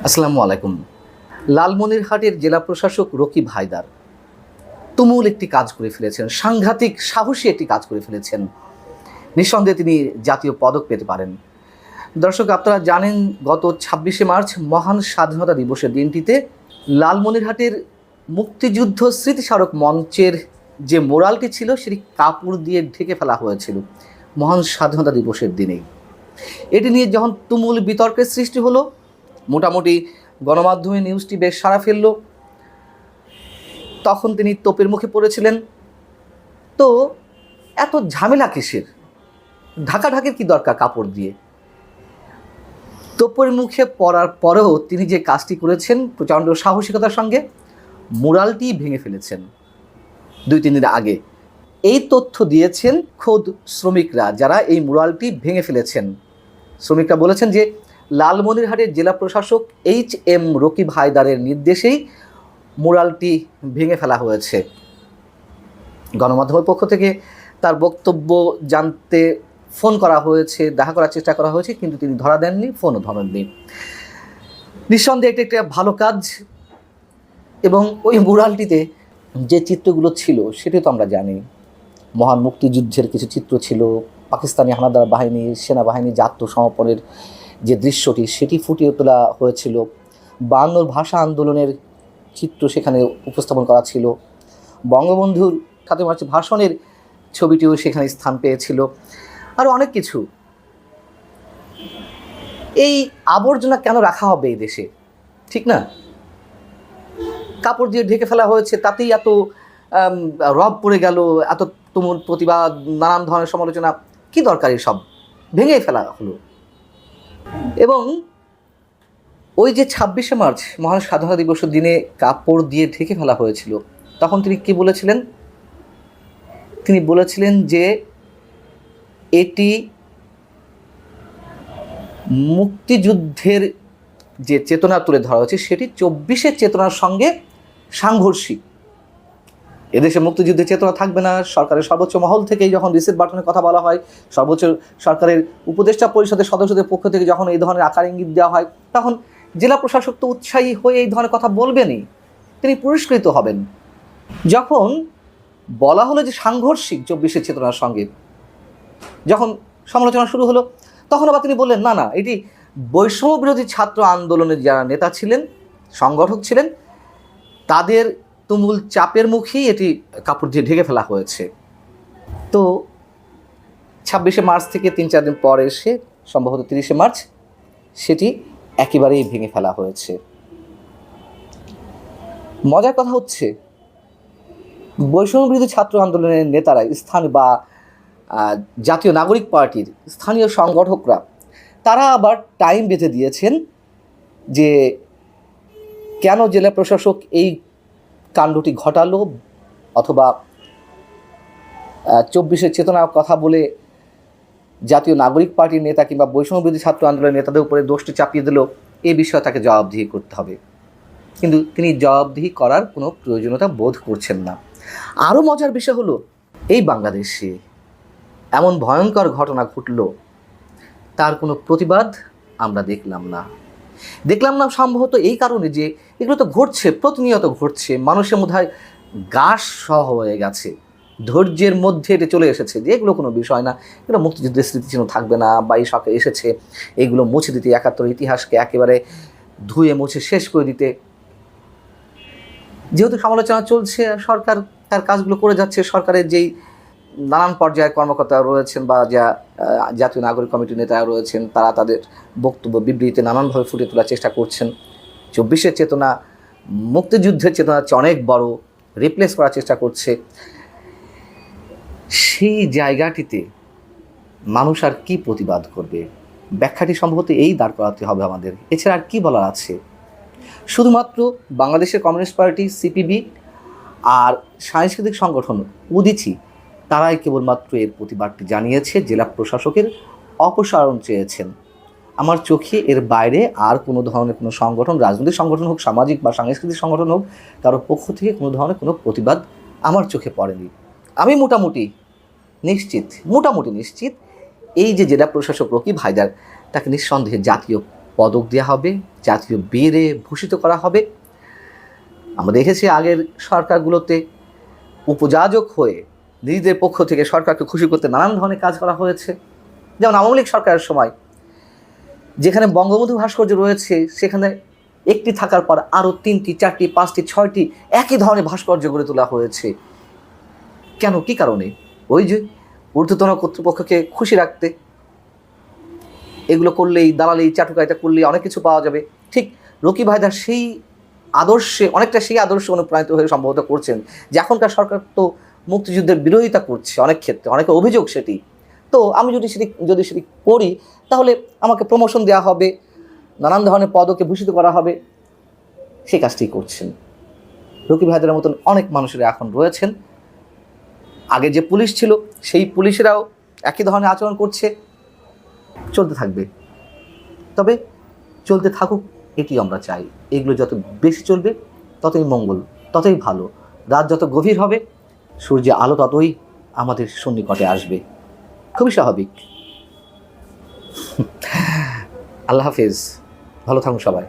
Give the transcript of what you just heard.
আসসালামু আলাইকুম। লালমনিরহাটের জেলা প্রশাসক রকিব হায়দার তুমুল একটি কাজ করে ফেলেছেন, সাংঘাতিক সাহসী একটি কাজ করে ফেলেছেন। নিঃসন্দেহে তিনি জাতীয় পদক পেতে পারেন। দর্শক, আপনারা জানেন গত ২৬শে মার্চ মহান স্বাধীনতা দিবসের দিনটিতে লালমনিরহাটের মুক্তিযুদ্ধ স্মৃতিস্মারক মঞ্চের যে মোরালটি ছিল সেটি কাপড় দিয়ে ঢেকে ফেলা হয়েছিল মহান স্বাধীনতা দিবসের দিনেই। এটি নিয়ে যখন তুমুল বিতর্কের সৃষ্টি হলো, মোটামুটি গণমাধ্যমে নিউজটি বেশ সাড়া ফেলল, তখন তিনি তোপের মুখে পড়েছিলেন। তো এত ঝামেলা কিসের? ঢাকাঢাকির কি দরকার কাপড় দিয়ে? তোপের মুখে পড়ার পরেও তিনি যে কাজটি করেছেন প্রচণ্ড সাহসিকতার সঙ্গে, মুরালটি ভেঙে ফেলেছেন ২-৩ দিন আগে। এই তথ্য দিয়েছেন খোদ শ্রমিকরা, যারা এই মুরালটি ভেঙে ফেলেছেন। শ্রমিকরা বলেছেন যে লালমনিরহাটের জেলা প্রশাসক HM রকিব হায়দারের নির্দেশেই মুরালটি ভেঙে ফেলা হয়েছে। গণমাধ্যমের পক্ষ থেকে তার বক্তব্য জানতে ফোন করা হয়েছে, দেখা করার চেষ্টা করা হয়েছে, কিন্তু তিনি ধরা দেননি, ফোনও ধরেননি। নিঃসন্দেহে এটি একটা ভালো কাজ, এবং ওই মুরালটিতে যে চিত্রগুলো ছিল সেটি তো আমরা জানি। মহান মুক্তিযুদ্ধের কিছু চিত্র ছিল, পাকিস্তানি হানাদার বাহিনী, সেনাবাহিনীর আত্মসমর্পণের যে দৃশ্যটি সেটি ফুটিয়ে তোলা হয়েছিল। ৫২ ভাষা আন্দোলনের চিত্র সেখানে উপস্থাপন করা ছিল। বঙ্গবন্ধুর ৭ মার্চ ভাষণের ছবিটিও সেখানে স্থান পেয়েছিল, আরও অনেক কিছু। এই আবর্জনা কেন রাখা হবে এই দেশে? ঠিক না? কাপড় দিয়ে ঢেকে ফেলা হয়েছে, তাতেই এত রব পড়ে গেল, এত তুমুল প্রতিবাদ, নানান ধরনের সমালোচনা। কি দরকার সব? ভেঙেই ফেলা হলো। এবং ওই যে ২৬শে মার্চ মহান স্বাধীনতা দিবসের দিনে কাপড় দিয়ে ঢেকে ফেলা হয়েছিল, তখন তিনি কি বলেছিলেন? তিনি বলেছিলেন যে এটি মুক্তিযুদ্ধের যে চেতনা তুলে ধরা হয়েছে সেটি ২৪শের চেতনার সঙ্গে সাংঘর্ষিক। এদেশে মুক্তিযুদ্ধের চেতনা থাকবে না। সরকারের সর্বোচ্চ মহল থেকেই যখন রিসেট বাটনের কথা বলা হয়, সর্বোচ্চ সরকারের উপদেষ্টা পরিষদের সদস্যদের পক্ষ থেকে যখন এই ধরনের আকার ইঙ্গিত দেওয়া হয়, তখন জেলা প্রশাসক তো উৎসাহী হয়ে এই ধরনের কথা বলবেনই, তিনি পুরস্কৃত হবেন। যখন বলা হলো যে সাংঘর্ষিক ২৪শের চেতনার সঙ্গে, যখন সমালোচনা শুরু হলো, তখন আবার তিনি বললেন না না, এটি বৈষম্য বিরোধী ছাত্র আন্দোলনের যারা নেতা ছিলেন, সংগঠক ছিলেন, তাদের তুমুল চাপের মুখেই এটি কাপড় দিয়ে ঢেকে ফেলা হয়েছে। তো ২৬শে মার্চ থেকে ৩-৪ দিন পর এসে সম্ভবত ৩০শে মার্চ সেটি একেবারেই ভেঙে ফেলা হয়েছে। মজার কথা হচ্ছে, বৈষম্য বিরোধী ছাত্র আন্দোলনের নেতারা, স্থানীয় বা জাতীয় নাগরিক পার্টির স্থানীয় সংগঠকরা, তারা আবার টাইম বেঁধে দিয়েছেন যে কেন জেলা প্রশাসক এই কাণ্ডটি ঘটালো, অথবা ২৪শের চেতনার কথা বলে জাতীয় নাগরিক পার্টির নেতা কিংবা বৈষম্য বিরোধী ছাত্র আন্দোলনের নেতাদের উপরে দোষটি চাপিয়ে দিল। এই বিষয়ে তাকে জবাবদিহি করতে হবে, কিন্তু তিনি জবাবদিহি করার কোনো প্রয়োজনীয়তা বোধ করছেন না। আরও মজার বিষয় হলো, এই বাংলাদেশে এমন ভয়ঙ্কর ঘটনা ঘটল, তার কোনো প্রতিবাদ আমরা দেখলাম না। সম্ভবত এই কারণে যে এগুলো তো ঘটছে, প্রতিনিয়ত ঘটছে, মানুষের মধ্যে গাছ সহ হয়ে গেছে, ধৈর্যের মধ্যে এটা চলে এসেছে যে এগুলো কোনো বিষয় না, এগুলো মুক্তিযুদ্ধের স্মৃতিচিহ্ন থাকবে না, বা এই সরকার এসেছে এগুলো মুছে দিতে, ৭১ ইতিহাসকে একেবারে ধুয়ে মুছে শেষ করে দিতে। যেহেতু সমালোচনা চলছে, সরকার তার কাজগুলো করে যাচ্ছে, সরকারের যেই নানান পর্যায়ের কর্মকর্তা রয়েছেন বা যা জাতীয় নাগরিক কমিটির নেতারা রয়েছেন, তারা তাদের বক্তব্য বিবৃতিতে নানানভাবে ফুটিয়ে তোলার চেষ্টা করছেন। ২৪শের চেতনা মুক্তিযুদ্ধের চেতনার চেয়ে অনেক বড়, রিপ্লেস করার চেষ্টা করছে। সেই জায়গাটিতে মানুষ আর কি প্রতিবাদ করবে? ব্যাখ্যাটি সম্ভবত এই দাঁড় করাতে হবে আমাদের, এছাড়া আর কি বলার আছে? শুধুমাত্র বাংলাদেশের কমিউনিস্ট পার্টি, CPB আর সাংস্কৃতিক সংগঠন উদীচী, তারাই কেবলমাত্র এর প্রতিবাদটি জানিয়েছে, জেলা প্রশাসকের অপসারণ চেয়েছেন। আমার চোখে এর বাইরে আর কোনো ধরনের কোনো সংগঠন, রাজনৈতিক সংগঠন হোক, সামাজিক বা সাংস্কৃতিক সংগঠন হোক, কারোর পক্ষ থেকে কোনো ধরনের কোনো প্রতিবাদ আমার চোখে পড়েনি। আমি মোটামুটি নিশ্চিত এই যে জেলা প্রশাসক রকিব হায়দার, তাকে নিঃসন্দেহে জাতীয় পদক দেওয়া হবে, জাতীয় বীরে ভূষিত করা হবে। আমরা দেখেছি আগের সরকারগুলোতে উপযাজক হয়ে নিজেদের পক্ষ থেকে সরকারকে খুশি করতে নানান ধরনের কাজ করা হয়েছে। যেমন আওয়ামী লীগ সরকারের সময় যেখানে বঙ্গবন্ধু ভাস্কর্য রয়েছে, সেখানে একটি থাকার পর আরও 3টি, 4টি, 5টি, 6টি একই ধরনের ভাস্কর্য গড়ে তোলা হয়েছে। কেন, কী কারণে? ওই যে ঊর্ধ্বতন কর্তৃপক্ষকে খুশি রাখতে। এগুলো করলেই, দালালি চাটুকারিতা করলেই অনেক কিছু পাওয়া যাবে। ঠিক রকিব হায়দার সেই আদর্শে, অনেকটা সেই আদর্শে অনুপ্রাণিত হয়ে সম্ভবত করছেন যে এখনকার সরকার তো মুক্তিযুদ্ধের বিরোধিতা করছে অনেক ক্ষেত্রে, অনেকে অভিযোগ সেটি। তো আমি যদি সেটি করি তাহলে আমাকে প্রমোশন দেওয়া হবে, নানান ধরনের পদকে ভূষিত করা হবে। সেই কাজটি করছেন। রকিব হায়দারের মতন অনেক মানুষেরা এখন রয়েছেন। আগে যে পুলিশ ছিল সেই পুলিশেরাও একই ধরনের আচরণ করছে। চলতে থাকবে, তবে চলতে থাকুক, এটি আমরা চাই। এগুলো যত বেশি চলবে ততই মঙ্গল, ততই ভালো। রাত যত গভীর হবে সূর্যের আলো ততই আমাদের সন্নিকটে আসবে। খুবই স্বাভাবিক। আল্লাহ হাফেজ, ভালো থাকুন সবাই।